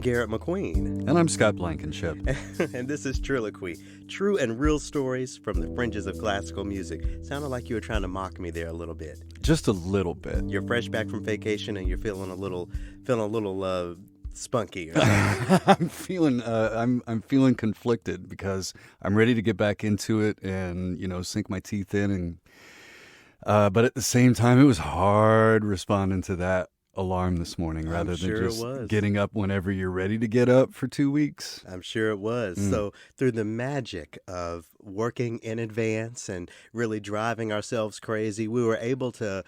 Garrett McQueen. And I'm Scott Blankenship. And this is TRILLOQUY, true and real stories from the fringes of classical music. Sounded like you were trying to mock me there a little bit. Just a little bit. You're fresh back from vacation and you're feeling a little spunky. I'm feeling conflicted because I'm ready to get back into it and, sink my teeth in. And but at the same time, it was hard responding to that alarm this morning rather than just getting up whenever you're ready to get up for 2 weeks. I'm sure it was. So through the magic of working in advance and really driving ourselves crazy, we were able to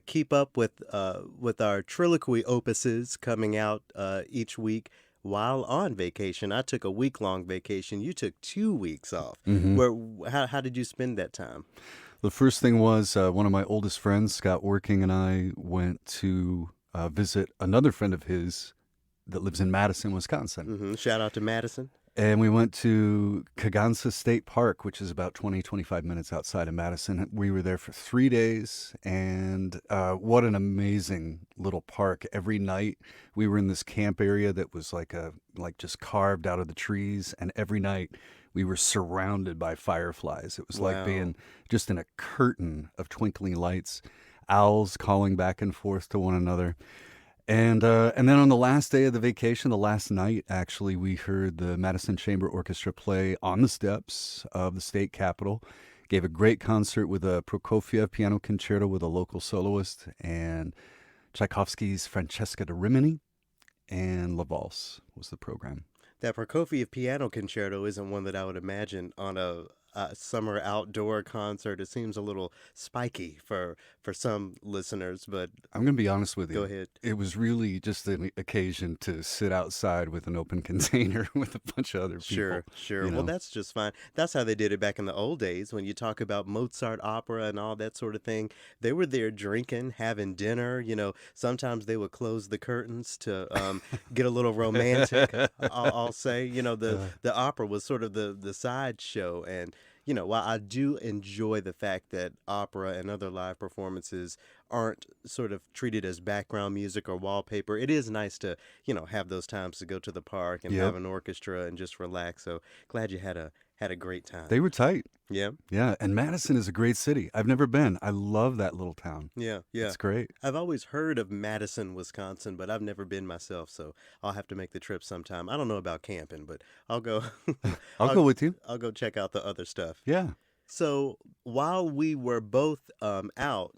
keep up with our TRILLOQUY opuses coming out each week while on vacation. I took a week-long vacation. You took 2 weeks off. How did you spend that time? The first thing was one of my oldest friends, Scott Working, and I went to visit another friend of his that lives in Madison, Wisconsin. Shout out to Madison. And we went to Kagansa State Park, which is about 25 minutes outside of Madison. We were there for 3 days, and what an amazing little park. Every night we were in this camp area that was like just carved out of the trees, and every night we were surrounded by fireflies. It was like being just in a curtain of twinkling lights, owls calling back and forth to one another. And then on the last day of the vacation, the last night, actually, we heard the Madison Chamber Orchestra play on the steps of the state capitol. Gave a great concert with a Prokofiev piano concerto with a local soloist, and Tchaikovsky's Francesca da Rimini, and La Valse was the program. That Prokofiev piano concerto isn't one that I would imagine on a summer outdoor concert. It seems a little spiky for some listeners, but I'm going to be honest with you. Go ahead. It was really just an occasion to sit outside with an open container with a bunch of other people. Sure. Well, that's just fine. That's how they did it back in the old days. When you talk about Mozart opera and all that sort of thing, they were there drinking, having dinner. Sometimes they would close the curtains to get a little romantic. I'll say, the opera was sort of the sideshow. And while I do enjoy the fact that opera and other live performances aren't sort of treated as background music or wallpaper, it is nice to, have those times to go to the park and have an orchestra and just relax. So glad you had a great time. They were tight. Yeah. Yeah. And Madison is a great city. I've never been. I love that little town. Yeah. It's great. I've always heard of Madison, Wisconsin, but I've never been myself. So I'll have to make the trip sometime. I don't know about camping, but I'll go. I'll go with you. I'll go check out the other stuff. Yeah. So while we were both out,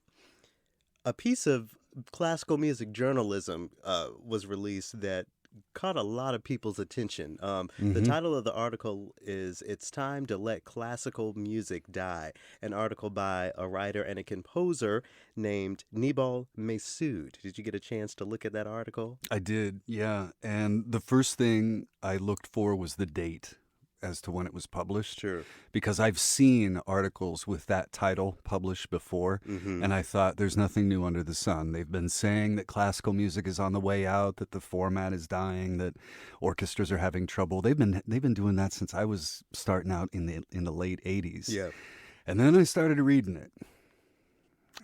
a piece of classical music journalism was released that caught a lot of people's attention. The title of the article is "It's Time to Let Classical Music Die," an article by a writer and a composer named Nibal Messoud. Did you get a chance to look at that article? I did, yeah. And the first thing I looked for was the date as to when it was published. Sure. Because I've seen articles with that title published before, and I thought there's nothing new under the sun. They've been saying that classical music is on the way out, that the format is dying, that orchestras are having trouble. They've been doing that since I was starting out in the late 80s. Yeah. And then I started reading it,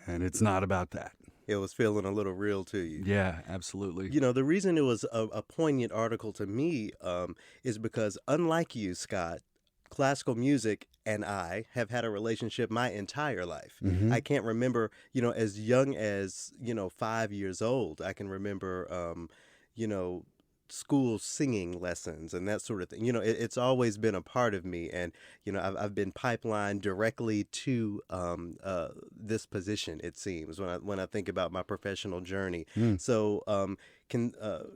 and it's not about that. It was feeling a little real to you. Yeah, absolutely. The reason it was a poignant article to me is because, unlike you, Scott, classical music and I have had a relationship my entire life. I can't remember, as young as, 5 years old, I can remember, school singing lessons and that sort of thing. It's always been a part of me, and I've been pipelined directly to this position. It seems when I think about my professional journey. So,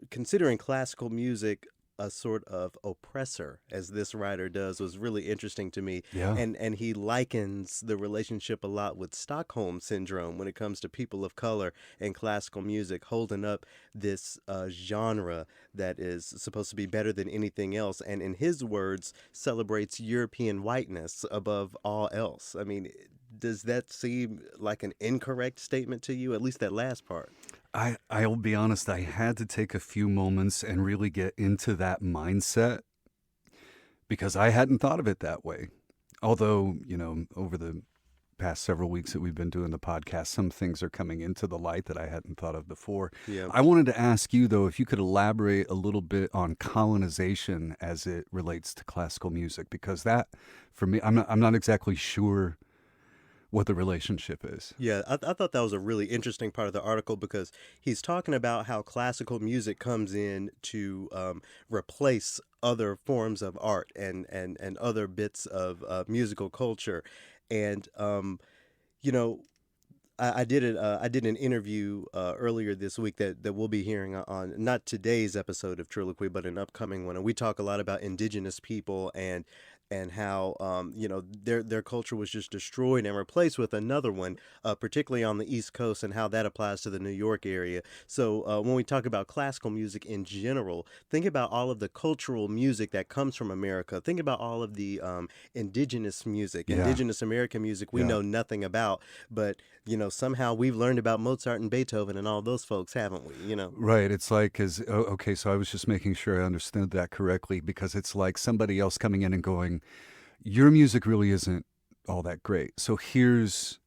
considering classical music a sort of oppressor, as this writer does, was really interesting to me. Yeah. And he likens the relationship a lot with Stockholm Syndrome when it comes to people of color and classical music, holding up this genre that is supposed to be better than anything else, and in his words, celebrates European whiteness above all else. I mean, does that seem like an incorrect statement to you, at least that last part? I'll be honest, I had to take a few moments and really get into that mindset because I hadn't thought of it that way. Although, over the past several weeks that we've been doing the podcast, some things are coming into the light that I hadn't thought of before. Yeah. I wanted to ask you, though, if you could elaborate a little bit on colonization as it relates to classical music, because that, for me, I'm not exactly sure what the relationship is. Yeah, I thought that was a really interesting part of the article because he's talking about how classical music comes in to replace other forms of art and other bits of musical culture. And, you know, I did it. I did an interview earlier this week that we'll be hearing on not today's episode of Triloquy, but an upcoming one. And we talk a lot about indigenous people and how their culture was just destroyed and replaced with another one, particularly on the East Coast, and how that applies to the New York area. So when we talk about classical music in general, think about all of the cultural music that comes from America. Think about all of the indigenous music, Yeah. indigenous American music we Yeah. know nothing about, but somehow we've learned about Mozart and Beethoven and all those folks, haven't we? Right. It's like, okay, so I was just making sure I understood that correctly, because it's like somebody else coming in and going, your music really isn't all that great. So here's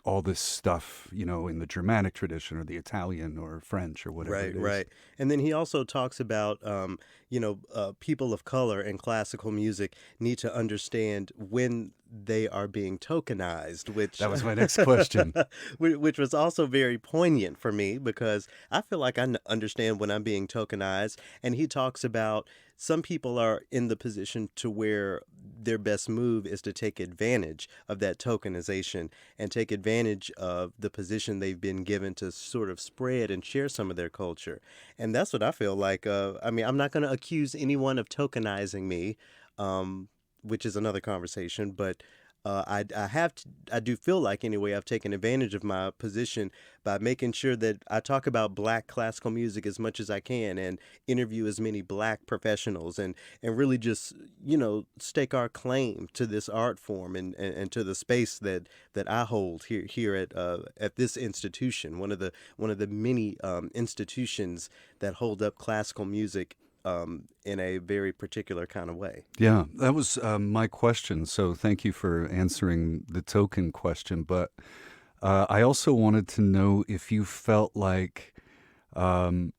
all this stuff, in the Germanic tradition or the Italian or French or whatever it is. Right. And then he also talks about, people of color in classical music need to understand when they are being tokenized, which That was my next question. which was also very poignant for me because I feel like I understand when I'm being tokenized. And he talks about some people are in the position to where their best move is to take advantage of that tokenization and take advantage of the position they've been given to sort of spread and share some of their culture. And that's what I feel like. I'm not going to accuse anyone of tokenizing me, which is another conversation, but I do feel like anyway I've taken advantage of my position by making sure that I talk about Black classical music as much as I can and interview as many Black professionals and really just stake our claim to this art form and to the space that I hold here at this institution, one of the many institutions that hold up classical music in a very particular kind of way. Yeah, that was my question. So thank you for answering the token question. But I also wanted to know if you felt like, are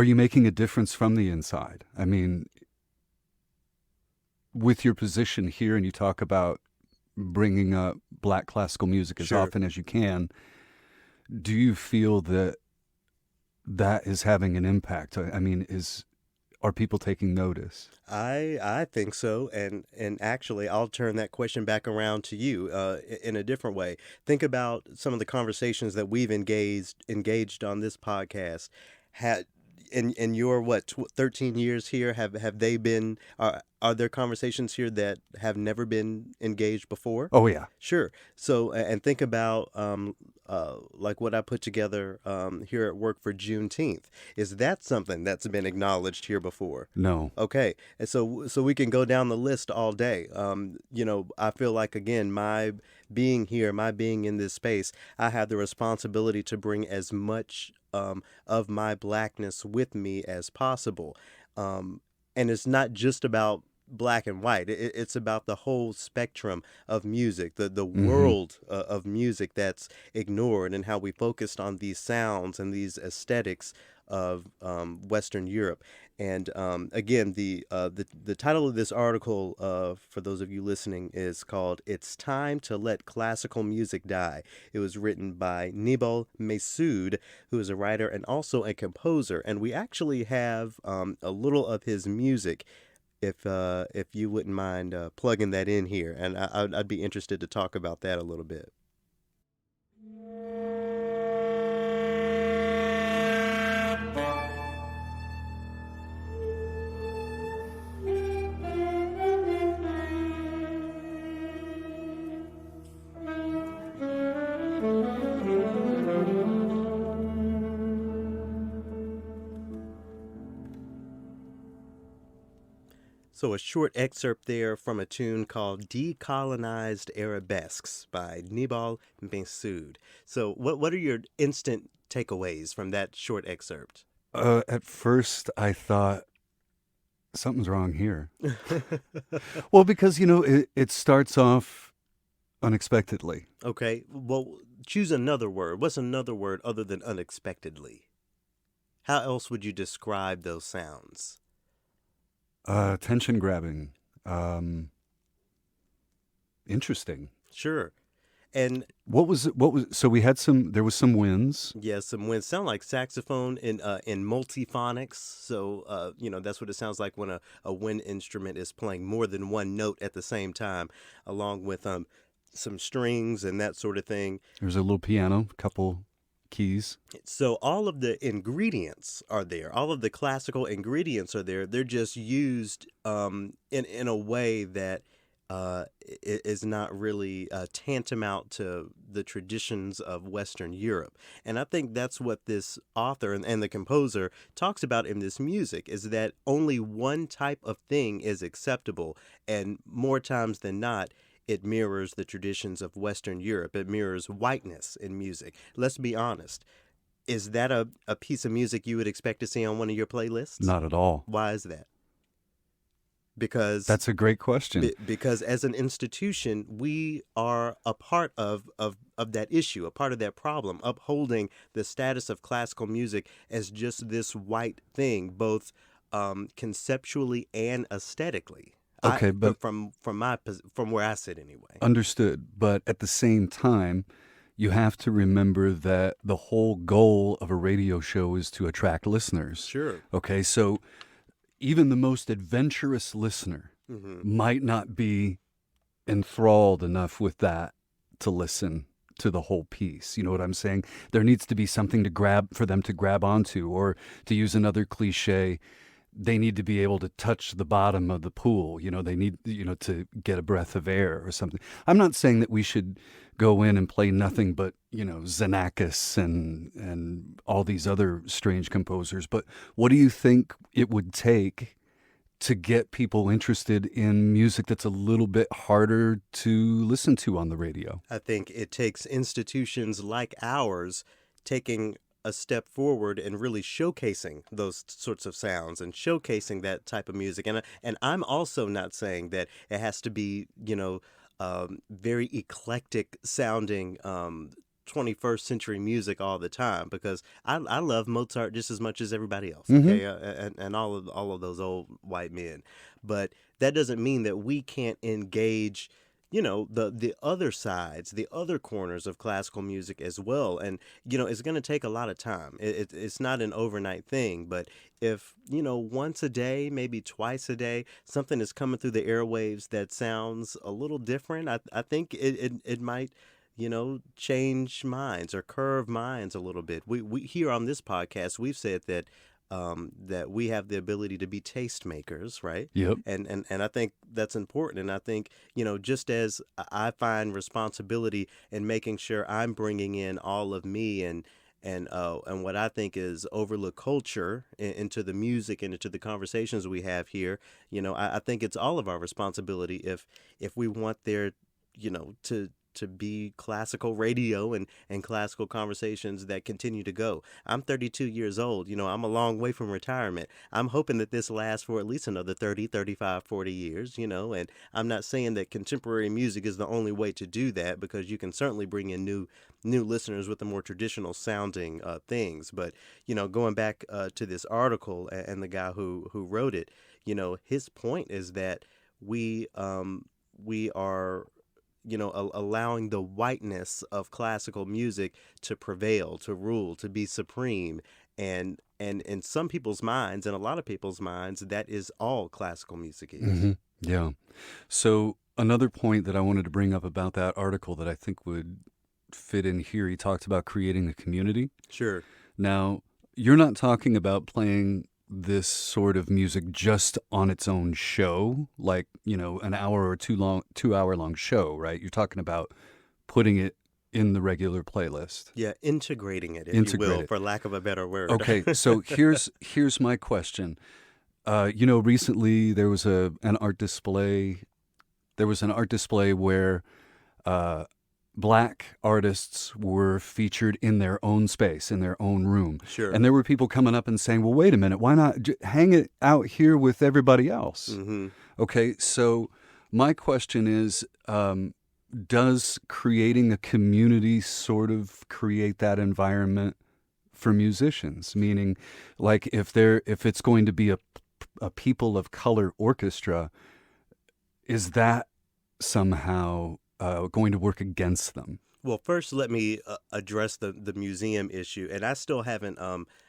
you making a difference from the inside? I mean, with your position here, and you talk about bringing up Black classical music as Sure. often as you can, do you feel that is having an impact? I mean, are people taking notice? I think so, and actually, I'll turn that question back around to you in a different way. Think about some of the conversations that we've engaged on this podcast. Had in your 13 years here, have they been? Are there conversations here that have never been engaged before? Oh yeah, Sure. So, and think about like what I put together here at work for Juneteenth. Is that something that's been acknowledged here before? no. Okay, and so we can go down the list all day. I feel like again, my being here, my being in this space, I have the responsibility to bring as much of my Blackness with me as possible. And it's not just about black and white. It's about the whole spectrum of music, the world of music that's ignored, and how we focused on these sounds and these aesthetics of Western Europe. And again, the title of this article, for those of you listening, is called "It's Time to Let Classical Music Die." It was written by Nibal Mesoud, who is a writer and also a composer. And we actually have a little of his music, if you wouldn't mind plugging that in here. And I'd be interested to talk about that a little bit. So a short excerpt there from a tune called Decolonized Arabesques by Nibal Mesoud. So what are your instant takeaways from that short excerpt? At first, I thought something's wrong here. Well, because it starts off Unexpectedly. Okay, well, choose another word. What's another word other than unexpectedly? How else would you describe those sounds? Attention grabbing. Interesting. Sure. And So we had there was some winds. yeah, some winds sound like saxophone in multiphonics. So that's what it sounds like when a wind instrument is playing more than one note at the same time, along with some strings and that sort of thing. There's a little piano, a couple keys. So all of the ingredients are there. All of the classical ingredients are there. They're just used in a way that is not really tantamount to the traditions of Western Europe. And I think that's what this author and the composer talks about in this music, is that only one type of thing is acceptable. And more times than not, it mirrors the traditions of Western Europe. It mirrors whiteness in music. Let's be honest. Is that a piece of music you would expect to see on one of your playlists? Not at all. Why is that? Because that's a great question. Because as an institution, we are a part of that issue, a part of that problem, upholding the status of classical music as just this white thing, both conceptually and aesthetically. Okay, but from where I sit anyway. Understood. But at the same time, you have to remember that the whole goal of a radio show is to attract listeners. Sure. Okay, so even the most adventurous listener might not be enthralled enough with that to listen to the whole piece. You know what I'm saying? There needs to be something for them to grab onto, or to use another cliche, they need to be able to touch the bottom of the pool. They need, to get a breath of air or something. I'm not saying that we should go in and play nothing but, Xenakis and all these other strange composers. But what do you think it would take to get people interested in music that's a little bit harder to listen to on the radio? I think it takes institutions like ours taking a step forward and really showcasing those sorts of sounds and showcasing that type of music. And I'm also not saying that it has to be, very eclectic sounding 21st century music all the time, because I love Mozart just as much as everybody else, okay, and all of those old white men. But that doesn't mean that we can't engage the other sides, the other corners of classical music as well. And, it's going to take a lot of time. It's not an overnight thing. But if, once a day, maybe twice a day, something is coming through the airwaves that sounds a little different, I think it might, change minds or curve minds a little bit. We here on this podcast, we've said that that we have the ability to be tastemakers, right? Yep. And I think that's important. And I think, just as I find responsibility in making sure I'm bringing in all of me and what I think is overlooked culture into the music and into the conversations we have here, I think it's all of our responsibility if we want there, to be classical radio and classical conversations that continue to go. I'm 32 years old. I'm a long way from retirement. I'm hoping that this lasts for at least another 30, 35, 40 years, and I'm not saying that contemporary music is the only way to do that, because you can certainly bring in new listeners with the more traditional sounding things. But, going back to this article and the guy who wrote it, his point is that we are allowing the whiteness of classical music to prevail, to rule, to be supreme. And in some people's minds, and a lot of people's minds, that is all classical music is. Mm-hmm. Yeah. So another point that I wanted to bring up about that article that I think would fit in here, he talked about creating a community. Sure. Now, you're not talking about playing this sort of music just on its own show, like, an hour or 2 hour long show, right? You're talking about putting it in the regular playlist. Yeah, integrating it, if you will, for lack of a better word. Okay, so here's my question. Recently there was an art display. There was an art display where Black artists were featured in their own space, in their own room. Sure. And there were people coming up and saying, well, wait a minute, why not hang it out here with everybody else? Mm-hmm. Okay, so my question is, does creating a community sort of create that environment for musicians? Meaning, like if it's going to be a people of color orchestra, is that somehow going to work against them? Well, first, let me address the museum issue, and I still haven't.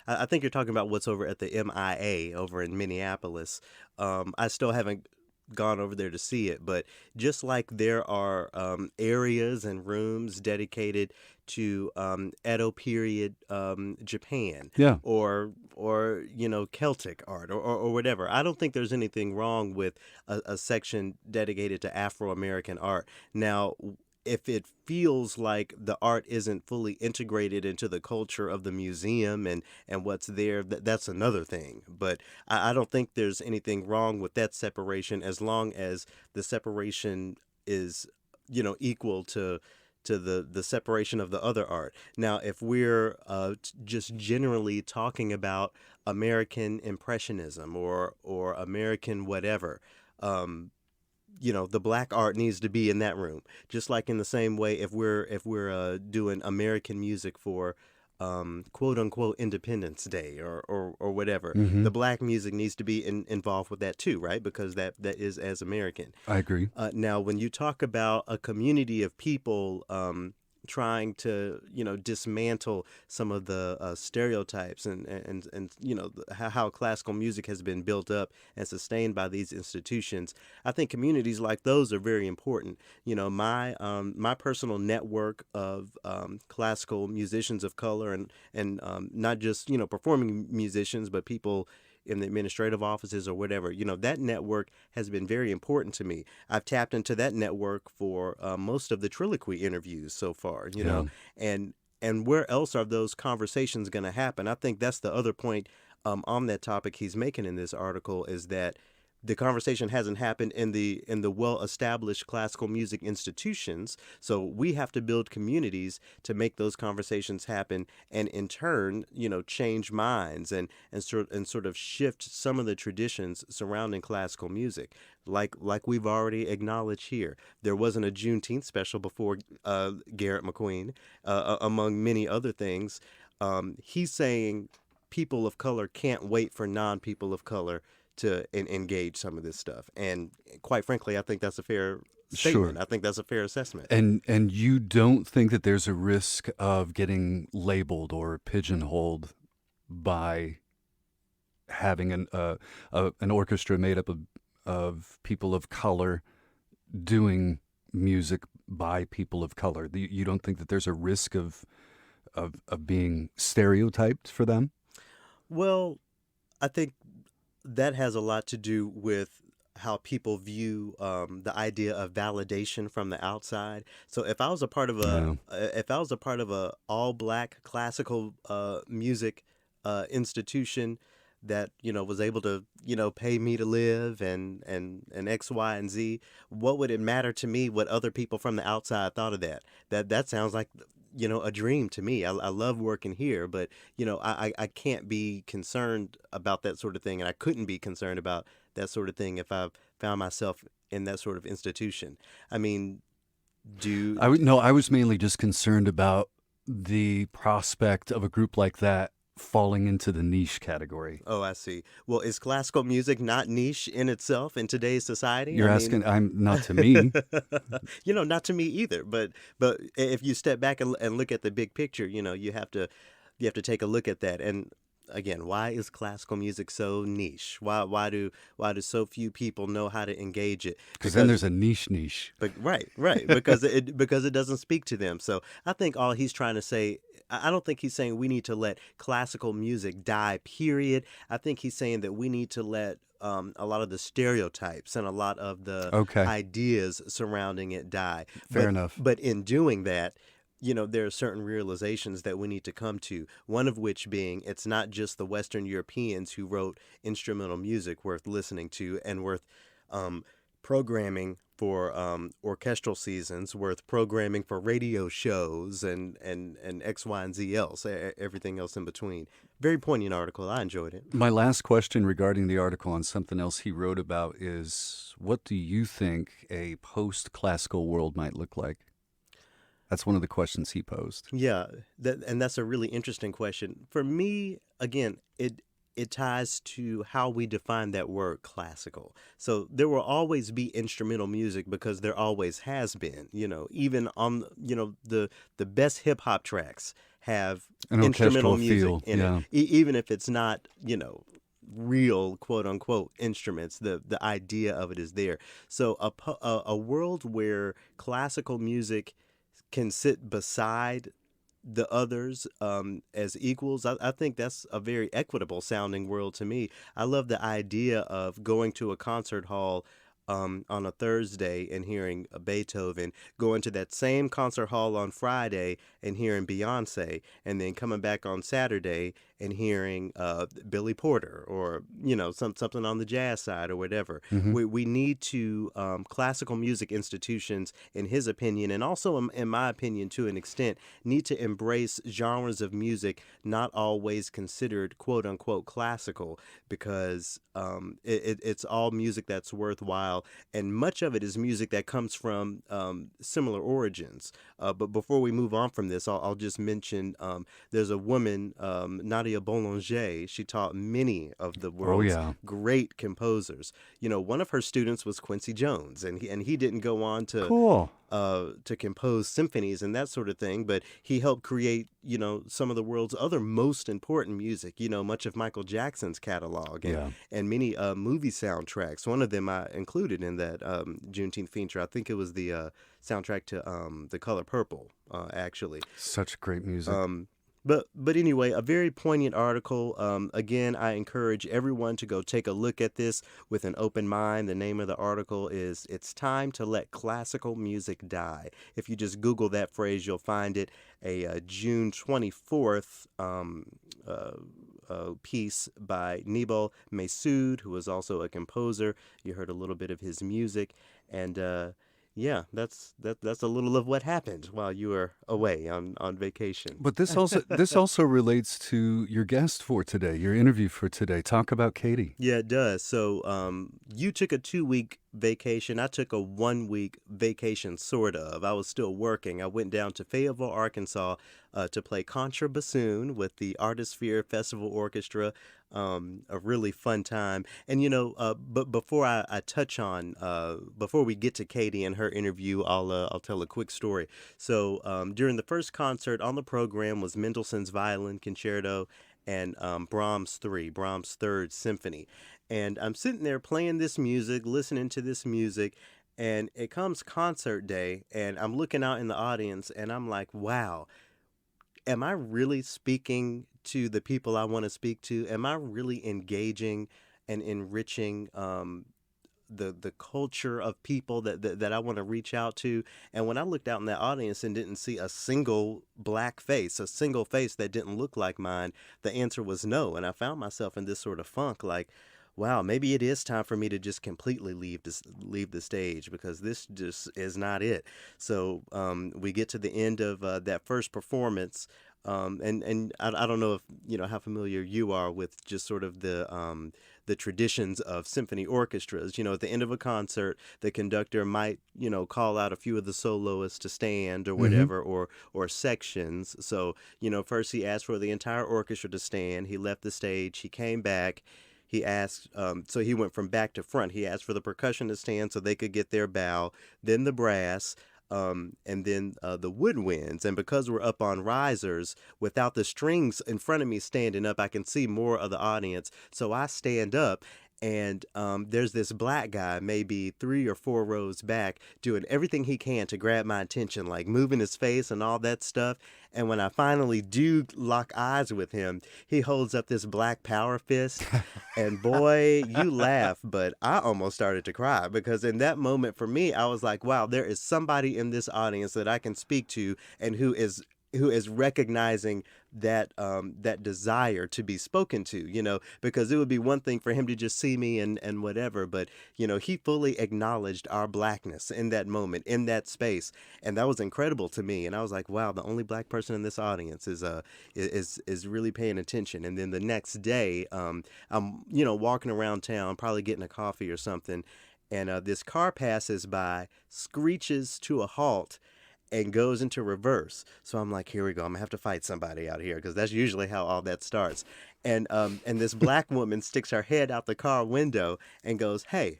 I think you're talking about what's over at the MIA over in Minneapolis. I still haven't gone over there to see it, but just like there are areas and rooms dedicated to Edo period Japan, Yeah, or Celtic art, or whatever. I don't think there's anything wrong with a section dedicated to Afro American art. Now, if it feels like the art isn't fully integrated into the culture of the museum and what's there, that's another thing. But I don't think there's anything wrong with that separation as long as the separation is, equal to the separation of the other art. Now, if we're just generally talking about American Impressionism or American whatever, the black art needs to be in that room. Just like in the same way, if we're doing American music for quote unquote Independence Day or whatever, hmm the black music needs to be involved with that too, right? Because that is as American. I agree. Now, when you talk about a community of people trying to, dismantle some of the stereotypes and how classical music has been built up and sustained by these institutions, I think communities like those are very important. My personal network of classical musicians of color and not just performing musicians, but people in the administrative offices or whatever, that network has been very important to me. I've tapped into that network for most of the TRILLOQUY interviews so far, Yeah, and where else are those conversations going to happen? I think that's the other point on that topic he's making in this article, is that the conversation hasn't happened in the well-established classical music institutions. So we have to build communities to make those conversations happen, and in turn, change minds and sort of shift some of the traditions surrounding classical music. Like we've already acknowledged here, there wasn't a Juneteenth special before Garrett McQueen, among many other things. He's saying people of color can't wait for non-people of color to engage some of this stuff. And quite frankly, I think that's a fair sure. statement. I think that's a fair assessment. And you don't think that there's a risk of getting labeled or pigeonholed by having an orchestra made up of people of color doing music by people of color? You don't think that there's a risk of being stereotyped for them? Well, I think that has a lot to do with how people view the idea of validation from the outside. So Yeah. if I was a part of a all black classical music institution that was able to pay me to live and X, Y, and Z, what would it matter to me what other people from the outside thought of that? That sounds like a dream to me. I love working here, but I can't be concerned about that sort of thing, and I couldn't be concerned about that sort of thing if I found myself in that sort of institution. I mean, do No, I was mainly just concerned about the prospect of a group like that falling into the niche category. oh, I see. Well, is classical music not niche in itself in today's society? I You're mean, asking, I'm not to me. not to me either. But if you step back and look at the big picture, you have to take a look at that. And again, why is classical music so niche? Why do so few people know how to engage it? Because then Because there's a niche. but right, because it doesn't speak to them. So I think all he's trying to say, I don't think he's saying we need to let classical music die, period. I think he's saying that we need to let a lot of the stereotypes and a lot of the Okay, ideas surrounding it die. fair But enough. but in doing that, there are certain realizations that we need to come to. One of which being it's not just the Western Europeans who wrote instrumental music worth listening to and worth um, programming for orchestral seasons, worth programming for radio shows and X, Y, and Z else, everything else in between. Very poignant article. I enjoyed it. My last question regarding the article on something else he wrote about is what do you think a post-classical world might look like? That's one of the questions he posed. Yeah, and that's a really interesting question. For me, again, it ties to how we define that word classical. So there will always be instrumental music because there always has been. Even on the best hip hop tracks have An instrumental orchestral music feel, in it, yeah. even if it's not real quote unquote instruments. The idea of it is there. So a world where classical music can sit beside the others as equals. I think that's a very equitable sounding world to me. I love the idea of going to a concert hall on a Thursday and hearing Beethoven, going to that same concert hall on Friday and hearing Beyonce, and then coming back on Saturday and hearing Billy Porter or something on the jazz side or whatever. Hmm. We need to classical music institutions, in his opinion, and also in my opinion to an extent, need to embrace genres of music not always considered quote unquote classical because it's all music that's worthwhile, and much of it is music that comes from similar origins. But before we move on from this, I'll just mention there's a woman, Nadia Boulanger. She taught many of the Oh, world's yeah. great composers. One of her students was Quincy Jones, and he didn't go on Cool. to compose symphonies and that sort of thing, but he helped create, some of the world's other most important music, much of Michael Jackson's catalog Yeah. and many movie soundtracks. One of them I included in that Juneteenth feature. I think it was the soundtrack to The Color Purple, actually. Such great music. But anyway, a very poignant article. Again, I encourage everyone to go take a look at this with an open mind. The name of the article is "It's Time to Let Classical Music Die." If you just Google that phrase, you'll find it. A June 24th piece by Nebo Messoud, who is also a composer. You heard a little bit of his music, and yeah, that's a little of what happened while you were away on vacation. But this also relates to your guest for today, your interview for today. Talk about Katy. Yeah, it does. So you took a 2-week vacation. I took a 1-week vacation, sort of. I was still working. I went down to Fayetteville, Arkansas to play contrabassoon with the Artisphere Festival Orchestra. A really fun time. And, but before I touch on, before we get to Katy and her interview, I'll tell a quick story. So during the first concert on the program was Mendelssohn's Violin Concerto and Brahms' Third Symphony. And I'm sitting there playing this music, listening to this music, and it comes concert day, and I'm looking out in the audience, and I'm like, wow, am I really speaking to the people I want to speak to? Am I really engaging and enriching the culture of people that I want to reach out to? And when I looked out in that audience and didn't see a single black face, a single face that didn't look like mine, the answer was no. And I found myself in this sort of funk, like, wow, maybe it is time for me to just completely leave the stage because this just is not it. So we get to the end of that first performance, and I don't know if how familiar you are with just sort of the traditions of symphony orchestras. At the end of a concert, the conductor might call out a few of the soloists to stand or Hmm. whatever, or sections. So first he asked for the entire orchestra to stand. He left the stage. He came back. He asked, so he went from back to front. He asked for the percussion to stand so they could get their bow, then the brass, and then the woodwinds. And because we're up on risers, without the strings in front of me standing up, I can see more of the audience. So I stand up. And there's this black guy, maybe 3 or 4 rows back, doing everything he can to grab my attention, like moving his face and all that stuff. And when I finally do lock eyes with him, he holds up this black power fist. And boy, you laugh, but I almost started to cry because in that moment for me, I was like, wow, there is somebody in this audience that I can speak to and who is recognizing that desire to be spoken to, because it would be one thing for him to just see me and whatever, but he fully acknowledged our blackness in that moment, in that space, and that was incredible to me. And I was like, wow, the only black person in this audience is really paying attention. And then the next day, I'm walking around town, probably getting a coffee or something. and this car passes by, screeches to a halt, and goes into reverse. So I'm like, here we go. I'm gonna have to fight somebody out here because that's usually how all that starts. And this black woman sticks her head out the car window and goes, hey,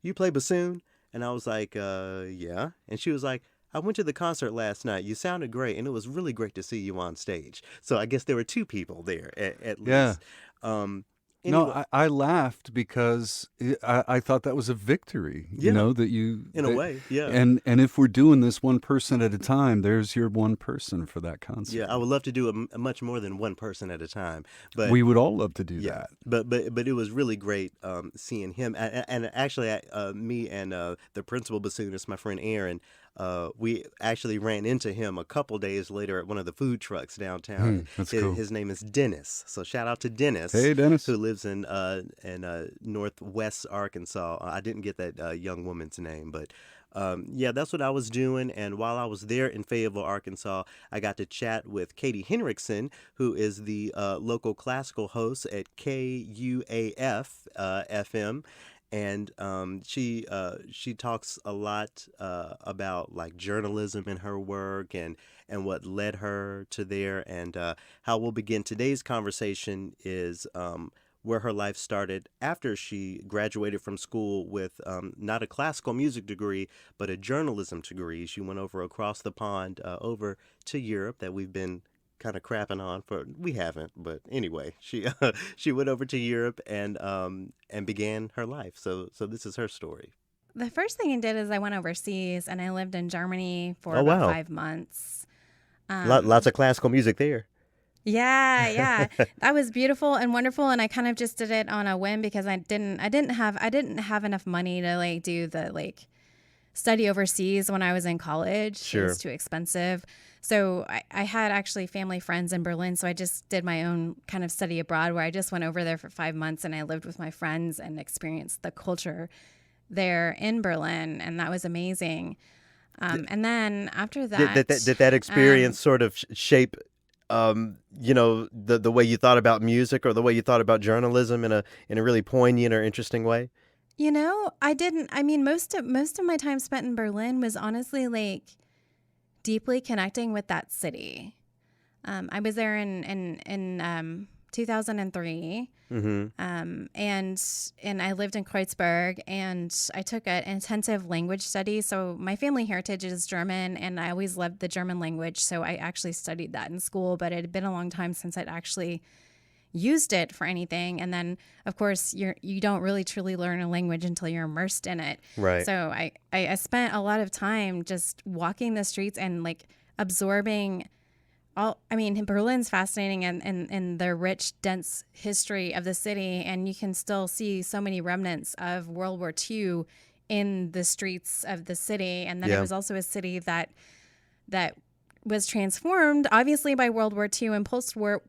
you play bassoon? And I was like, yeah. And she was like, I went to the concert last night. You sounded great, and it was really great to see you on stage. So I guess there were two people there at Yeah. least. Um, No, anyway, I laughed because I thought that was a victory, yeah, that you in a way, yeah. and if we're doing this one person at a time, there's your one person for that Yeah, I concert. would love to do a much more than one person at a time, but We would all love to do yeah, that. but it was really great seeing him, and actually, me and the principal bassoonist, my friend Aaron, we actually ran into him a couple days later at one of the food trucks downtown. That's His, cool. his name is Dennis, so shout out to Dennis, Hey, Dennis. who lives in Northwest Arkansas. I didn't get that young woman's name, but. Yeah, that's what I was doing. And while I was there in Fayetteville, Arkansas, I got to chat with Katy Henriksen, who is the local classical host at KUAF-FM. And she talks a lot about like journalism in her work and what led her to there. And how we'll begin today's conversation is where her life started after she graduated from school with not a classical music degree, but a journalism degree. She went over across the pond over to Europe that we've been kind of crapping on for. We haven't, but anyway, she she went over to Europe and began her life. So this is her story. The first thing I did is I went overseas and I lived in Germany for Oh about wow, 5 months. lots Um, of classical music there. yeah, that was beautiful and wonderful. And I kind of just did it on a whim because I didn't have enough money to like do the like study overseas when I was in college. It Sure. was too expensive. So I had actually family friends in Berlin. So I just did my own kind of study abroad where I just went over there for 5 months and I lived with my friends and experienced the culture there in Berlin. And that was amazing. And then after Did that um, experience sort of shape the way you thought about music or the way you thought about journalism in a really poignant or interesting way? I didn't. I mean, most of my time spent in Berlin was honestly like deeply connecting with that city. I was there in 2003, Mm-hmm. and I lived in Kreuzberg, and I took an intensive language study. So my family heritage is German, and I always loved the German language. So I actually studied that in school, but it had been a long time since I'd actually used it for anything. And then, of course, you don't really truly learn a language until you're immersed in it. Right. So I spent a lot of time just walking the streets and like absorbing all. I mean, Berlin's fascinating and the rich, dense history of the city, and you can still see so many remnants of World War II in the streets of the city. And then it Yeah. was also a city that was transformed obviously by World War II and post World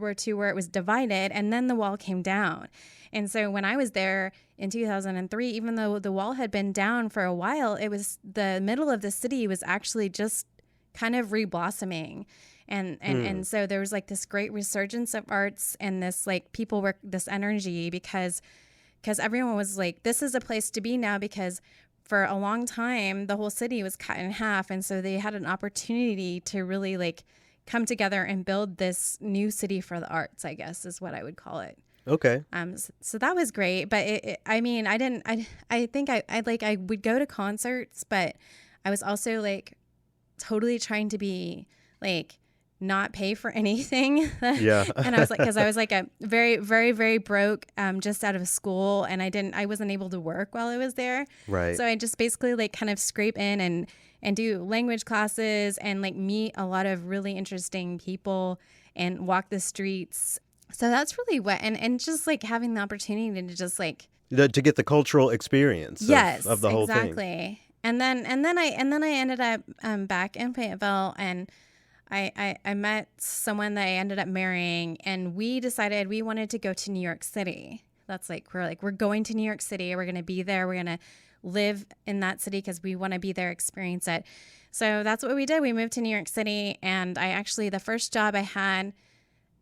War II, where it was divided, and then the wall came down. And so when I was there in 2003, even though the wall had been down for a while, it was the middle of the city was actually just kind of reblossoming. Hmm. And so there was like this great resurgence of arts and this like people were this energy because everyone was like, this is a place to be now, because for a long time the whole city was cut in half, and so they had an opportunity to really like come together and build this new city for the arts, I guess is what I would call it. Okay. So that was great, but I mean, I think I would go to concerts, but I was also like totally trying to be like not pay for anything. Yeah. And I was like, because I was like a very, very, very broke, just out of school, and I wasn't able to work while I was there. Right. So I just basically like kind of scrape in and do language classes and like meet a lot of really interesting people and walk the streets. So that's really what, and just like having the opportunity to just like, To get the cultural experience of yes, the whole thing. exactly. And then I ended up back in Fayetteville, and I met someone that I ended up marrying, and we decided we wanted to go to New York City. That's like we're going to New York City. We're going to be there. We're going to live in that city because we want to be there, experience it. So that's what we did. We moved to New York City, and the first job I had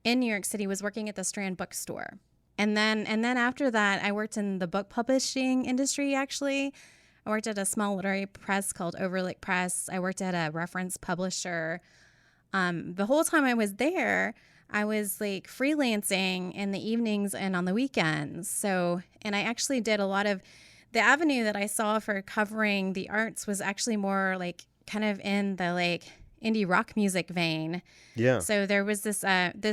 in New York City was working at the Strand bookstore. And then after that, I worked in the book publishing industry, actually. I worked at a small literary press called Overlook Press. I worked at a reference publisher. The whole time I was there, I was like freelancing in the evenings and on the weekends. So, and I actually did a lot of the avenue that I saw for covering the arts was actually more like kind of in the like indie rock music vein. Yeah. So there was this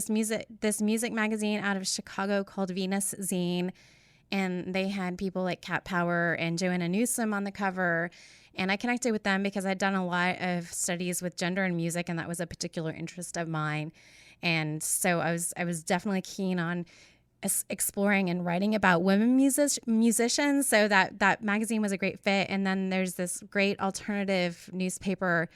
music magazine out of Chicago called Venus Zine, and they had people like Cat Power and Joanna Newsom on the cover. And I connected with them because I'd done a lot of studies with gender and music, and that was a particular interest of mine. And so I was definitely keen on exploring and writing about women musicians. So that magazine was a great fit. And then there's this great alternative newspaper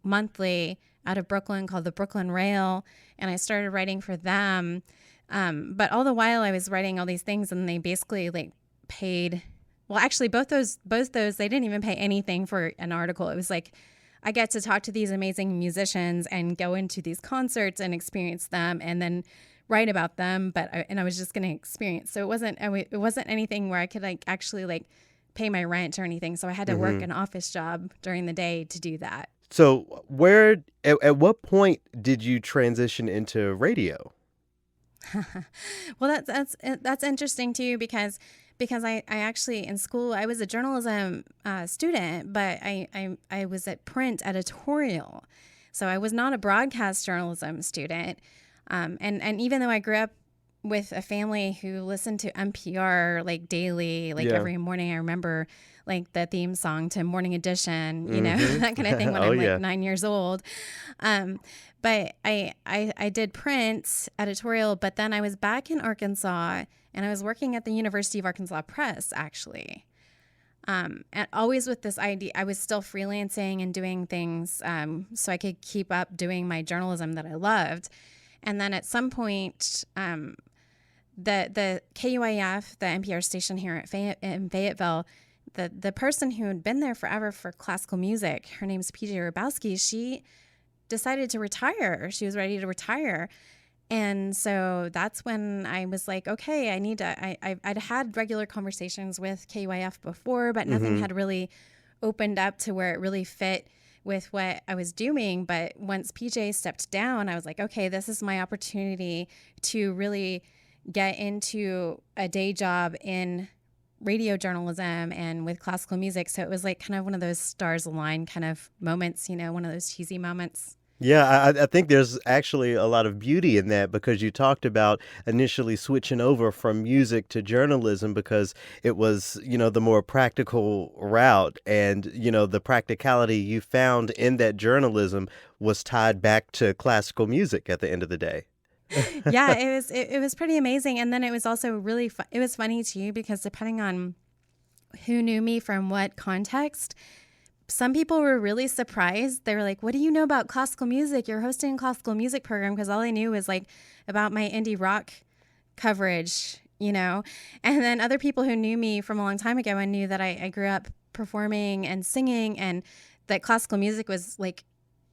monthly out of Brooklyn called the Brooklyn Rail, and I started writing for them. But all the while I was writing all these things, and they basically like paid. Well, actually, both those they didn't even pay anything for an article. It was like I get to talk to these amazing musicians and go into these concerts and experience them, and then write about them. But I was just going to experience. So it wasn't anything where I could like actually like pay my rent or anything. So I had to work an office job during the day to do that. So at what point did you transition into radio? Well, that's interesting too, because I actually in school I was a journalism student, but I was at print editorial, so I was not a broadcast journalism student. And even though I grew up with a family who listened to NPR like daily, like every morning, I remember like the theme song to Morning Edition, you know, that kind of thing when I'm like 9 years old. But I did print editorial, but then I was back in Arkansas and I was working at the University of Arkansas Press, actually. And always with this idea, I was still freelancing and doing things so I could keep up doing my journalism that I loved. And then at some point, the KUAF, the NPR station here in Fayetteville, the person who had been there forever for classical music, her name's PJ Rabowski, she decided to retire. She was ready to retire. And so that's when I was like, okay, I need to, I'd had regular conversations with KUAF before, but nothing had really opened up to where it really fit with what I was doing. But once PJ stepped down, I was like, okay, this is my opportunity to really get into a day job in radio journalism and with classical music. So it was like kind of one of those stars align kind of moments, you know, one of those cheesy moments. Yeah, I think there's actually a lot of beauty in that, because you talked about initially switching over from music to journalism because it was, you know, the more practical route, and, you know, the practicality you found in that journalism was tied back to classical music at the end of the day. Yeah, it was pretty amazing. And then it was also really it was funny too, because depending on who knew me from what context, some people were really surprised. They were like, what do you know about classical music? You're hosting a classical music program, because all I knew was like about my indie rock coverage, you know. And then other people who knew me from a long time ago and knew that I grew up performing and singing, and that classical music was like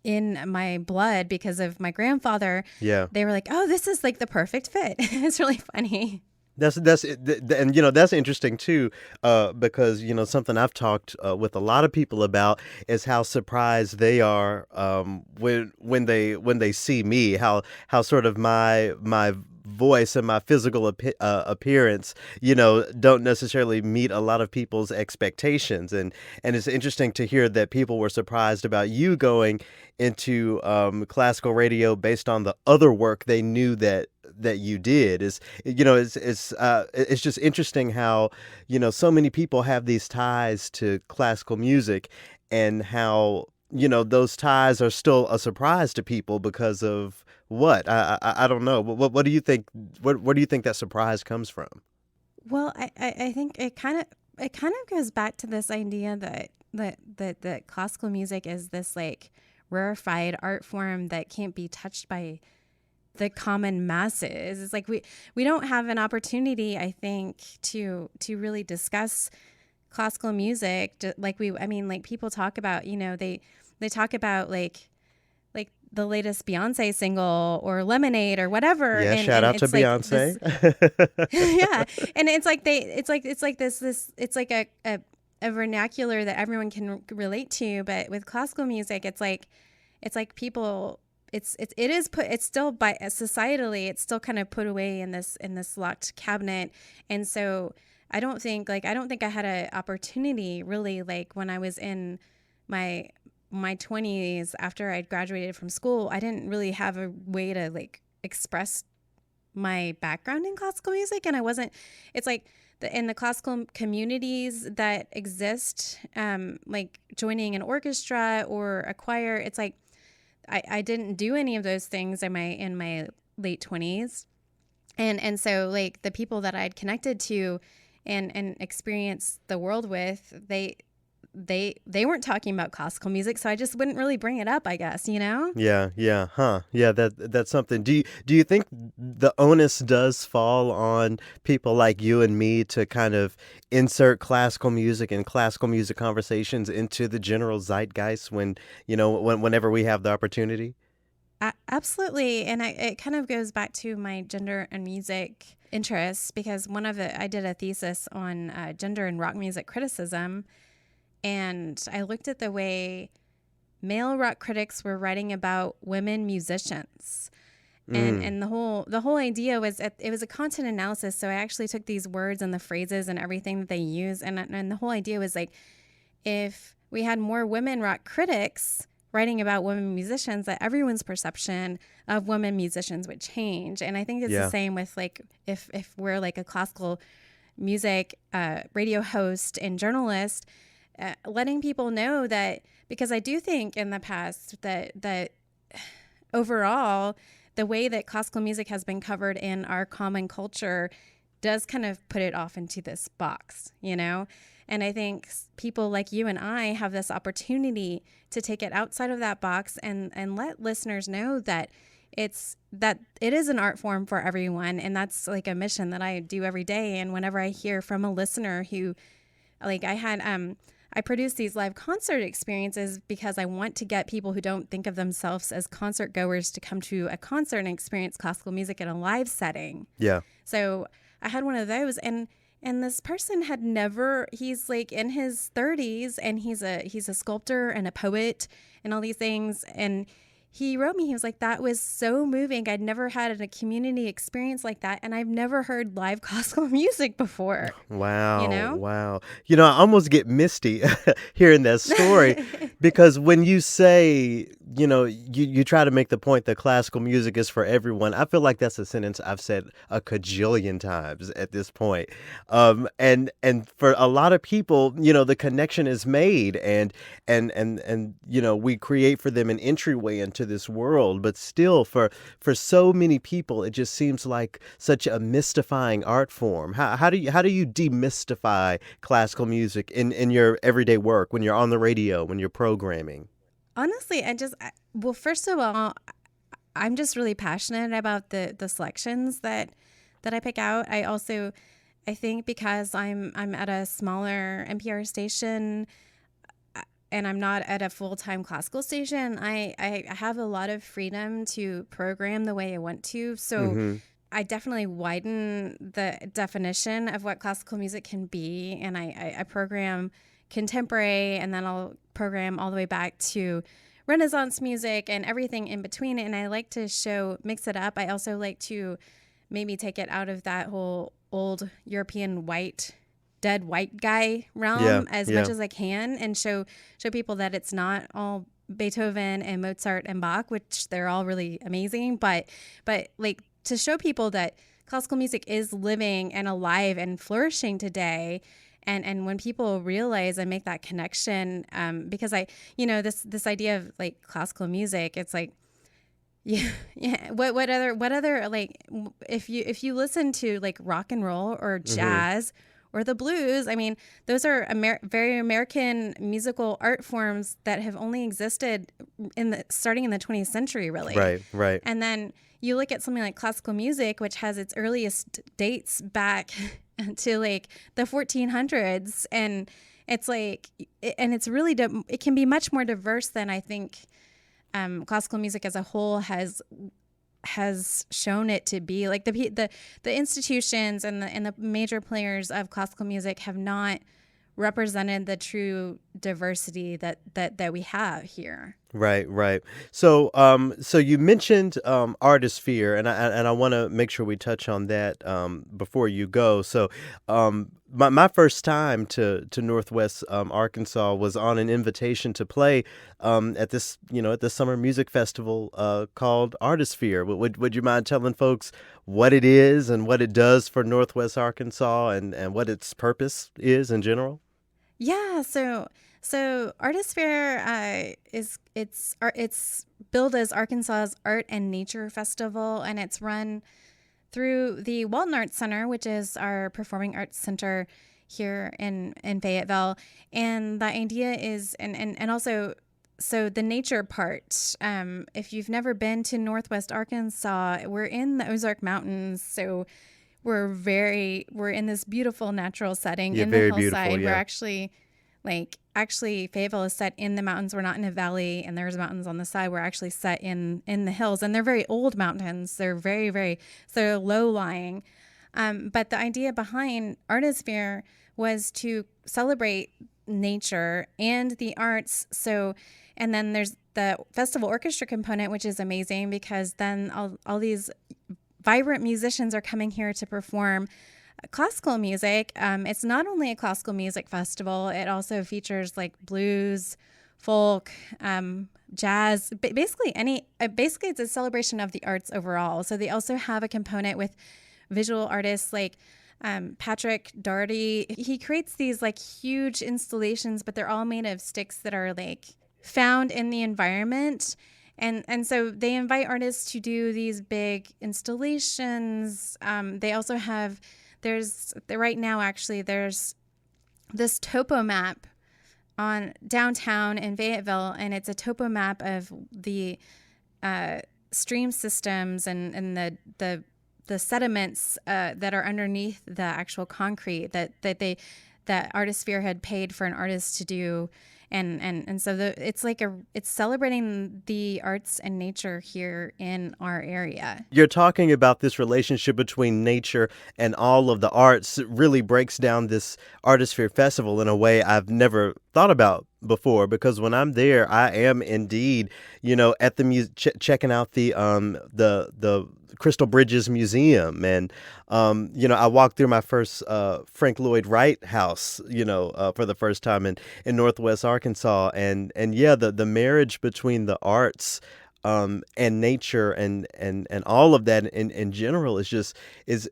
in my blood because of my grandfather. Yeah. They were like, oh, this is like the perfect fit. It's really funny. And you know, that's interesting too, because, you know, something I've talked with a lot of people about is how surprised they are when they see me, how sort of my voice and my physical appearance, you know, don't necessarily meet a lot of people's expectations, and it's interesting to hear that people were surprised about you going into classical radio based on the other work they knew that you did. Is, you know, it's just interesting how, you know, so many people have these ties to classical music, and how, you know, those ties are still a surprise to people because of what? I don't know. What do you think? Where do you think that surprise comes from? Well, I think it kind of goes back to this idea that classical music is this like rarefied art form that can't be touched by the common masses. It's like we don't have an opportunity, I think, to really discuss classical music like people talk about, you know, they talk about like the latest Beyonce single or Lemonade or whatever. Yeah, and, shout and out to it's like Beyonce. yeah, and it's like it's like a vernacular that everyone can relate to. But with classical music, it's like people. It's still by societally, it's still kind of put away in this locked cabinet. And so I don't think I had an opportunity really, like when I was in my 20s after I'd graduated from school. I didn't really have a way to like express my background in classical music, and I wasn't. It's like in the classical communities that exist, like joining an orchestra or a choir. It's like I didn't do any of those things in my late 20s. And so like the people that I'd connected to and experienced the world with, they weren't talking about classical music, so I just wouldn't really bring it up, I guess, you know? Yeah, huh. Yeah, that's something. Do you think the onus does fall on people like you and me to kind of insert classical music and classical music conversations into the general zeitgeist whenever we have the opportunity? Absolutely. And it kind of goes back to my gender and music interests, because I did a thesis on gender and rock music criticism. And I looked at the way male rock critics were writing about women musicians. And the whole idea was it was a content analysis. So I actually took these words and the phrases and everything that they use. And the whole idea was like, if we had more women rock critics writing about women musicians, that everyone's perception of women musicians would change. And I think it's the same with like, if we're like a classical music radio host and journalist, letting people know that, because I do think in the past that overall the way that classical music has been covered in our common culture does kind of put it off into this box, you know? And I think people like you and I have this opportunity to take it outside of that box and let listeners know that it is an art form for everyone. And that's like a mission that I do every day. And whenever I hear from a listener who, like I produce these live concert experiences because I want to get people who don't think of themselves as concert goers to come to a concert and experience classical music in a live setting. Yeah. So I had one of those, and this person had never, he's like in his 30s, and he's a sculptor and a poet and all these things. And he wrote me, he was like, that was so moving. I'd never had a community experience like that. And I've never heard live classical music before. Wow. You know? Wow. I almost get misty hearing that story because when you say, you try to make the point that classical music is for everyone, I feel like that's a sentence I've said a cajillion times at this point. And for a lot of people, the connection is made and we create for them an entryway into this world, but still for so many people it just seems like such a mystifying art form. How do you demystify classical music in your everyday work, when you're on the radio, when you're programming? Honestly, well, first of all, I'm just really passionate about the selections that I pick out. I think because I'm at a smaller NPR station, and I'm not at a full-time classical station, I have a lot of freedom to program the way I want to. So I definitely widen the definition of what classical music can be. And I program contemporary, and then I'll program all the way back to Renaissance music and everything in between. And I like to mix it up. I also like to maybe take it out of that whole old European dead white guy realm as much as I can, and show people that it's not all Beethoven and Mozart and Bach, which they're all really amazing, but like to show people that classical music is living and alive and flourishing today. And when people realize and make that connection, because this idea of like classical music, it's like, what other like, if you listen to like rock and roll or jazz or the blues, I mean, those are very American musical art forms that have only existed starting in the 20th century, really. Right. And then you look at something like classical music, which has its earliest dates back to like the 1400s, and it's like, and it's really it can be much more diverse than I think classical music as a whole has shown it to be. Like the institutions and the major players of classical music have not represented the true diversity that we have here. Right, right. So, so you mentioned artisphere, and I want to make sure we touch on that before you go. So, my first time to Northwest Arkansas was on an invitation to play at this at the summer music festival called Artisphere. Would you mind telling folks what it is and what it does for Northwest Arkansas and what its purpose is in general? Yeah, so Artisphere it's billed as Arkansas's Art and Nature Festival, and it's run through the Walton Arts Center, which is our performing arts center here in Fayetteville. And the idea is, and also, so the nature part, if you've never been to Northwest Arkansas, we're in the Ozark Mountains, so we're in this beautiful natural setting Yeah, in the very hillside. beautiful. We're Yeah. actually Fayetteville is set in the mountains. We're not in a valley and there's mountains on the side. We're actually set in the hills, and they're very old mountains. They're they're low lying. But the idea behind Artisphere was to celebrate nature and the arts. So, and then there's the festival orchestra component, which is amazing because then all these vibrant musicians are coming here to perform classical music. It's not only a classical music festival, it also features like blues, folk, jazz, basically it's a celebration of the arts overall. So they also have a component with visual artists like Patrick Doherty. He creates these like huge installations, but they're all made of sticks that are like found in the environment. And so they invite artists to do these big installations. They also have right now there's this topo map on downtown in Fayetteville, and it's a topo map of the stream systems and the sediments that are underneath the actual concrete that Artisphere had paid for an artist to do. And so it's celebrating the arts and nature here in our area. You're talking about this relationship between nature and all of the arts. It really breaks down this Artisphere Festival in a way I've never thought about before, because when I'm there, I am indeed, at the checking out the Crystal Bridges Museum, and I walked through my first Frank Lloyd Wright house, for the first time in Northwest Arkansas, and yeah, the marriage between the arts and nature and all of that in general is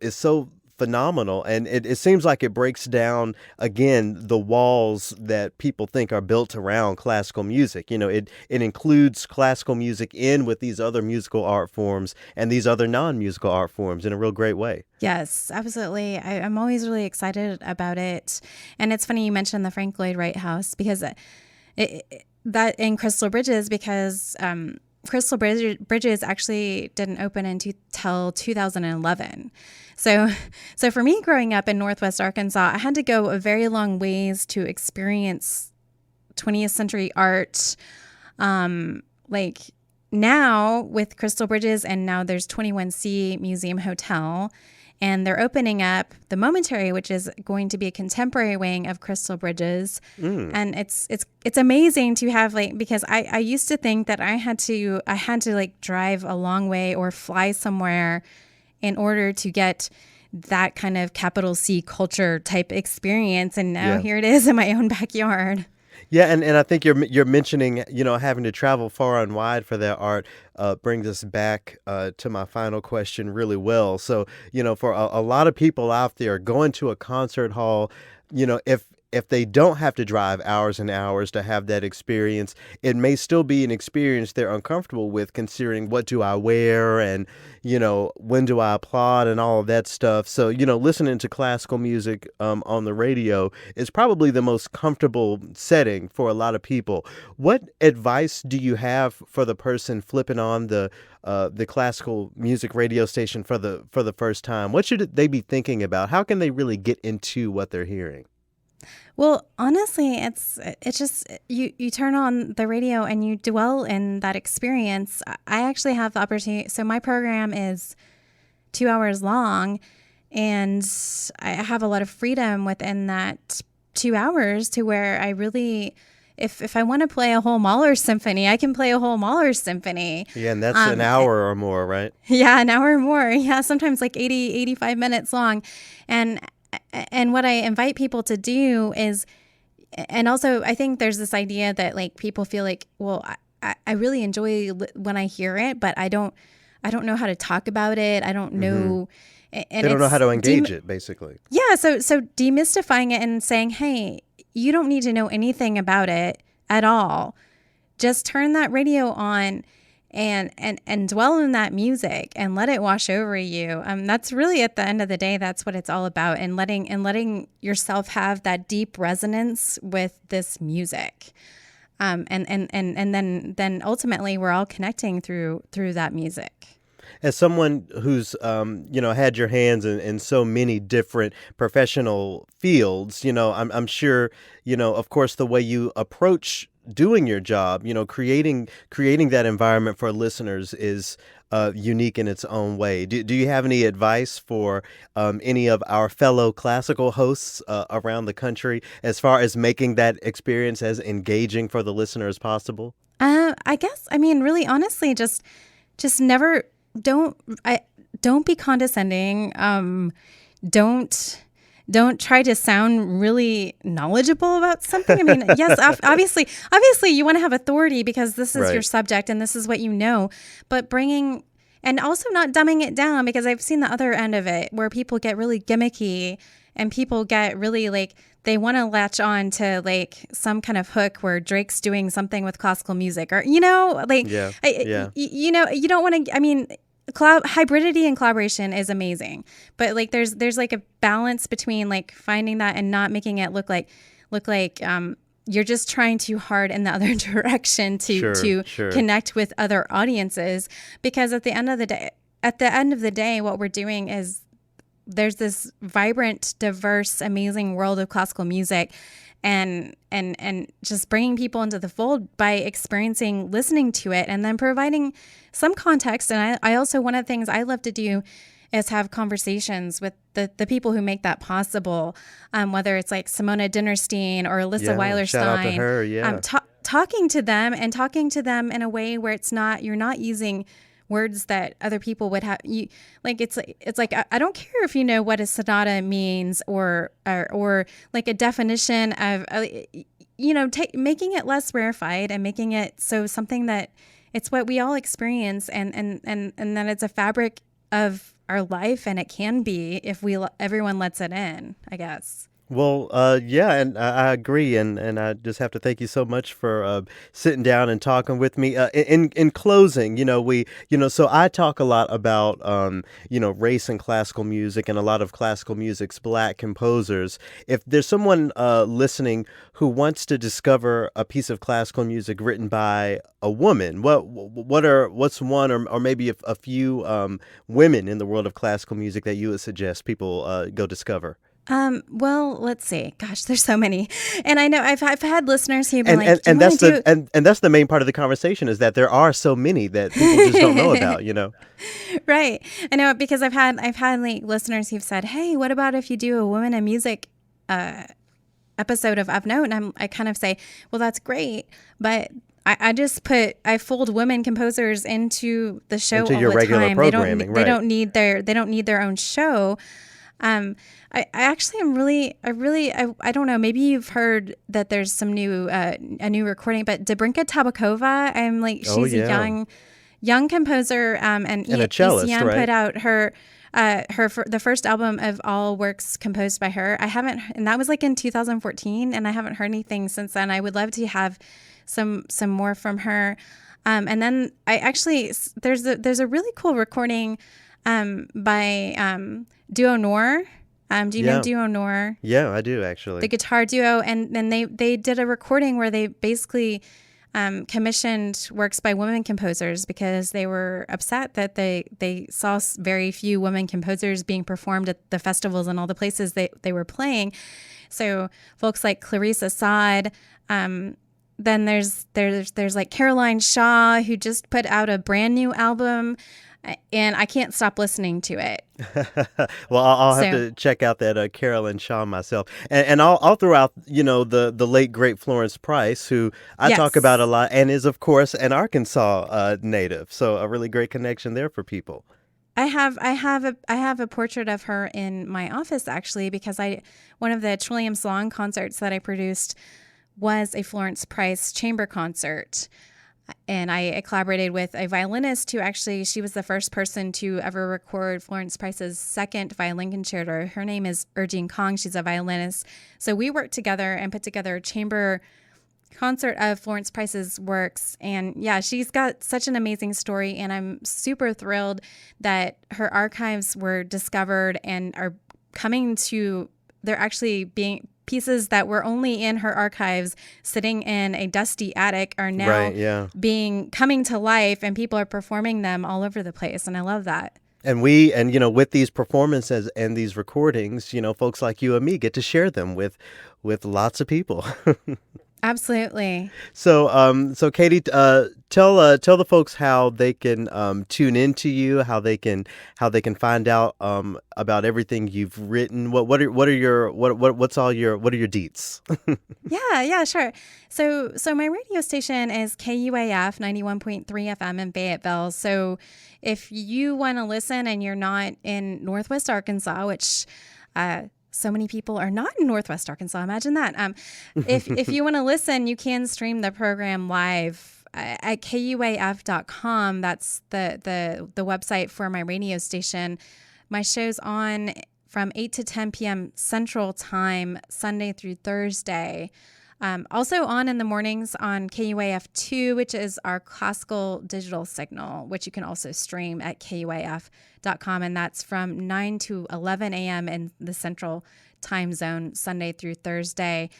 so phenomenal. And it seems like it breaks down again the walls that people think are built around classical music. It includes classical music in with these other musical art forms and these other non-musical art forms in a real great way. Yes, absolutely. I'm always really excited about it. And it's funny you mentioned the Frank Lloyd Wright house, because that in Crystal Bridges, because Crystal Bridges actually didn't open until 2011. So for me, growing up in Northwest Arkansas, I had to go a very long ways to experience 20th century art. Like now with Crystal Bridges, and now there's 21C Museum Hotel, and they're opening up the Momentary, which is going to be a contemporary wing of Crystal Bridges. And it's amazing to have, because I used to think that I had to drive a long way or fly somewhere in order to get that kind of capital C culture type experience. And now here it is in my own backyard. Yeah, and I think you're mentioning, having to travel far and wide for that art brings us back to my final question really well. So, for a lot of people out there going to a concert hall, if they don't have to drive hours and hours to have that experience, it may still be an experience they're uncomfortable with, considering what do I wear and, when do I applaud and all of that stuff. So, listening to classical music on the radio is probably the most comfortable setting for a lot of people. What advice do you have for the person flipping on the classical music radio station for the first time? What should they be thinking about? How can they really get into what they're hearing? Well, honestly, it's just you turn on the radio and you dwell in that experience. I actually have the opportunity. So my program is 2 hours long, and I have a lot of freedom within that 2 hours to where I really, if I want to play a whole Mahler symphony, I can play a whole Mahler symphony. Yeah, and that's an hour or more, right? Yeah, an hour or more. Yeah, sometimes like 80, 85 minutes long. And what I invite people to do is, and also I think there's this idea that like people feel like, well, I really enjoy when I hear it, but I don't know how to talk about it. I don't know. And They don't know how to engage it, basically. Yeah, so demystifying it and saying, hey, you don't need to know anything about it at all. Just turn that radio on and dwell in that music and let it wash over you. That's really, at the end of the day, that's what it's all about, and letting yourself have that deep resonance with this music. And then ultimately we're all connecting through that music. As someone who's had your hands in so many different professional fields, I'm sure, of course, the way you approach doing your job, creating that environment for listeners is unique in its own way. Do you have any advice for any of our fellow classical hosts around the country as far as making that experience as engaging for the listener as possible? I guess, really honestly, just never, don't be condescending. Don't try to sound really knowledgeable about something. Yes, obviously you want to have authority because this is your subject and this is what you know, but bringing, and also not dumbing it down, because I've seen the other end of it where people get really gimmicky and people get really like, they want to latch on to like some kind of hook where Drake's doing something with classical music, or, you don't want to, hybridity and collaboration is amazing, but like there's like a balance between like finding that and not making it look like you're just trying too hard in the other direction to connect with other audiences, because at the end of the day what we're doing is there's this vibrant, diverse, amazing world of classical music, and just bringing people into the fold by listening to it, and then providing some context. And I also, one of the things I love to do is have conversations with the people who make that possible, whether it's like Simona Dinnerstein or Alyssa Weilerstein. Shout out to her, yeah. Talking to them in a way where you're not using words that other people would have. It's like I don't care if you know what a sonata means or like a definition of making it less rarefied and making it so something that it's what we all experience, and that it's a fabric of our life, and it can be if everyone lets it in, I guess. Well, yeah, and I agree, and I just have to thank you so much for sitting down and talking with me. In closing, so I talk a lot about race and classical music, and a lot of classical music's Black composers. If there's someone listening who wants to discover a piece of classical music written by a woman, what's one or maybe a few women in the world of classical music that you would suggest people go discover? Well, let's see. Gosh, there's so many, and I know I've had listeners who've and been like, and that's that's the main part of the conversation, is that there are so many that people just don't know about, Right. I know, because I've had like listeners who've said, "Hey, what about if you do a Women in Music episode of Note?" And I kind of say, "Well, that's great, but I fold women composers into the show all your the regular time. programming, They don't need their own show." I actually am I don't know, maybe you've heard that there's some a new recording, but Dobrinka Tabakova, she's a young composer, and a cellist, ECM right? put out the first album of all works composed by her. And that was like in 2014, and I haven't heard anything since then. I would love to have some more from her. And then there's a really cool recording by Duo Noor. Do you know Duo Noor? Yeah, I do, actually. The guitar duo, and then they did a recording where they basically commissioned works by women composers because they were upset that they saw very few women composers being performed at the festivals and all the places they were playing. So folks like Clarissa Saad, then there's like Caroline Shaw, who just put out a brand new album, and I can't stop listening to it. Well, I'll have to check out that Carolyn Shaw myself, and I'll throw out the late great Florence Price, who I talk about a lot, and is of course an Arkansas native. So a really great connection there for people. I have a portrait of her in my office, actually, because one of the Trillium Salon concerts that I produced was a Florence Price chamber concert. And I collaborated with a violinist who she was the first person to ever record Florence Price's second violin concerto. Her name is Erdine Kong. She's a violinist. So we worked together and put together a chamber concert of Florence Price's works. And yeah, she's got such an amazing story. And I'm super thrilled that her archives were discovered and are they're actually being pieces that were only in her archives sitting in a dusty attic are now coming to life, and people are performing them all over the place. And I love that. And with these performances and these recordings, folks like you and me get to share them with lots of people. Absolutely. So Katy, tell the folks how they can tune into you, how they can find out about everything you've written. What are your deets? Yeah, sure. So my radio station is KUAF 91.3 FM in Fayetteville. So if you want to listen and you're not in Northwest Arkansas, which so many people are not in Northwest Arkansas. Imagine that. If you want to listen, you can stream the program live at KUAF.com. That's the website for my radio station. My show's on from 8 to 10 p.m. Central Time, Sunday through Thursday. Also on in the mornings on KUAF2, which is our classical digital signal, which you can also stream at KUAF.com. And that's from 9 to 11 a.m. in the Central Time Zone, Sunday through Thursday.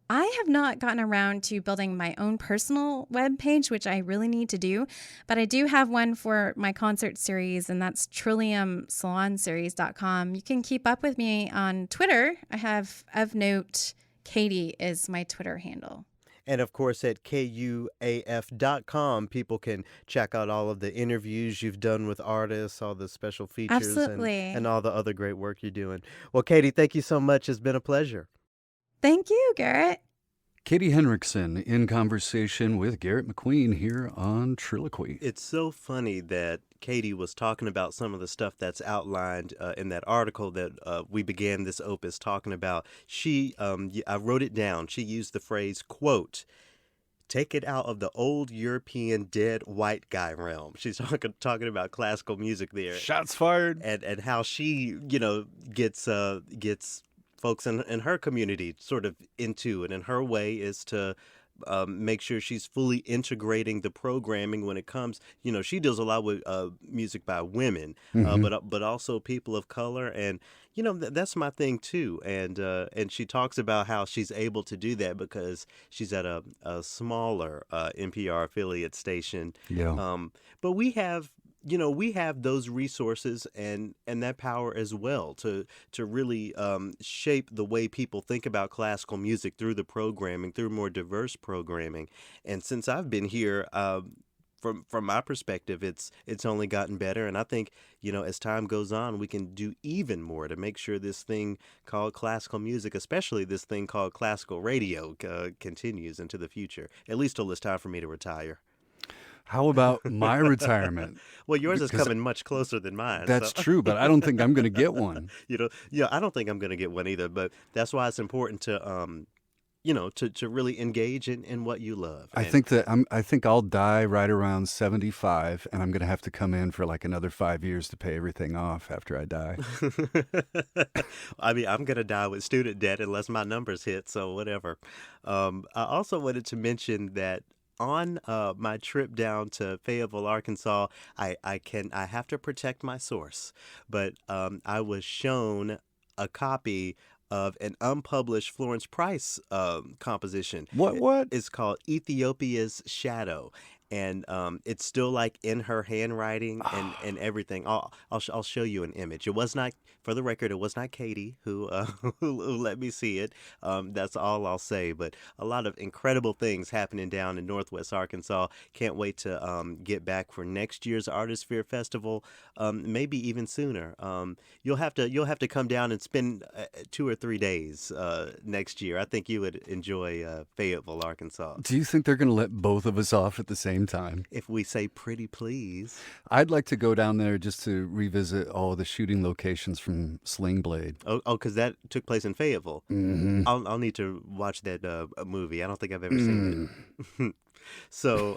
I have not gotten around to building my own personal webpage, which I really need to do, but I do have one for my concert series, and that's TrilliumSalonSeries.com. You can keep up with me on Twitter. I have of note Katy is my Twitter handle. And of course, at KUAF.com, people can check out all of the interviews you've done with artists, all the special features, and all the other great work you're doing. Well, Katy, thank you so much. It's been a pleasure. Thank you, Garrett. Katy Henriksen in conversation with Garrett McQueen here on TRILLOQUY. It's so funny that Katy was talking about some of the stuff that's outlined in that article that we began this opus talking about. I wrote it down. She used the phrase, quote, "Take it out of the old European dead white guy realm." She's talking about classical music there. Shots fired. And how she, gets folks in her community sort of into it. And her way is to make sure she's fully integrating the programming when it comes. She deals a lot with music by women, but also people of color. And, that's my thing, too. And she talks about how she's able to do that because she's at a smaller NPR affiliate station. Yeah. But we have those resources and that power as well to really shape the way people think about classical music through the programming, through more diverse programming. And since I've been here, from my perspective, it's only gotten better. And I think, as time goes on, we can do even more to make sure this thing called classical music, especially this thing called classical radio, continues into the future, at least till it's time for me to retire. How about my retirement? Well, yours is coming much closer than mine. That's true, but I don't think I'm going to get one. I don't think I'm going to get one either. But that's why it's important to, to really engage in what you love. I think I'll die right around 75, and I'm going to have to come in for like another 5 years to pay everything off after I die. I mean, I'm going to die with student debt unless my numbers hit. So whatever. I also wanted to mention that on my trip down to Fayetteville, Arkansas, I have to protect my source, but I was shown a copy of an unpublished Florence Price composition. What? It's called Ethiopia's Shadow. And it's still like in her handwriting and everything. I'll show you an image. It was not, for the record, it was not Katy who who let me see it. That's all I'll say. But a lot of incredible things happening down in Northwest Arkansas. Can't wait to get back for next year's Artisphere Festival. Maybe even sooner. You'll have to come down and spend 2 or 3 days next year. I think you would enjoy Fayetteville, Arkansas. Do you think they're going to let both of us off at the same time? If we say pretty please. I'd like to go down there just to revisit all the shooting locations from Sling Blade. Oh, because that took place in Fayetteville. Mm-hmm. I'll need to watch that movie. I don't think I've ever seen it. So,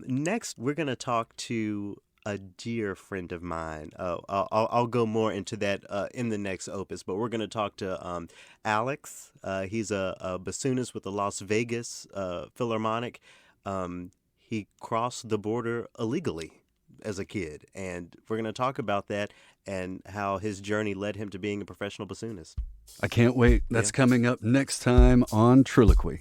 next we're gonna talk to a dear friend of mine. I'll go more into that in the next opus, but we're going to talk to Alex. He's a bassoonist with the Las Vegas Philharmonic. He crossed the border illegally as a kid, and we're going to talk about that and how his journey led him to being a professional bassoonist. I can't wait. That's coming up next time on TRILLOQUY.